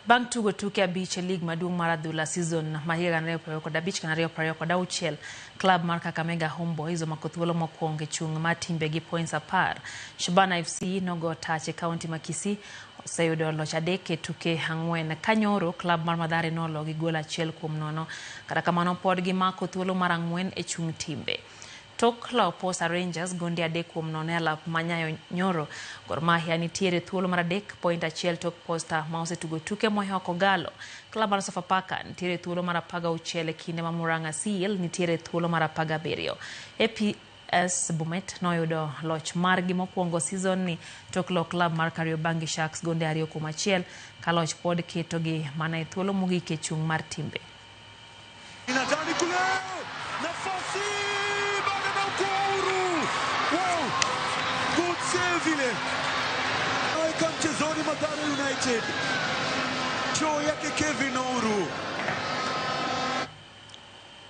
Bang tugo tuke abich e lig maduong' mar adhula season ma higa 2025 kana 2026, klab mar Kakamega Homeboyz omako thuolo mokuongo e chung' mar timbe gi points 10. Shabana FC nogo tach e kaunti ma Kisii oseyudo loch 3 e tuke 4 ka nyoro klab mar Mathare nolo gi gol 1-0. Kata kamano pod gimako thuolo mar 4 e chung' timbe. Tok lao Posta Rangers gonde 3-0 e alap manyayo nyoro. Gor Mahia nitiere thuolo mar 3 point 1 tok Posta ma osetugo tuke moheoko galo. Klab mar Sofapaka nitiere thuolo mar 16 e kinde ma Murang'a Seal nitiere thuolo mar 17. APS Bomet noyudo loch margi mokuongo season ni tok lo klab mar Kariobangi Sharks gonde 2-1 ka loch pod ketogi mana e thuolo mogik e chung' mar timbe. Mchezoni Mathare United show yake Kevin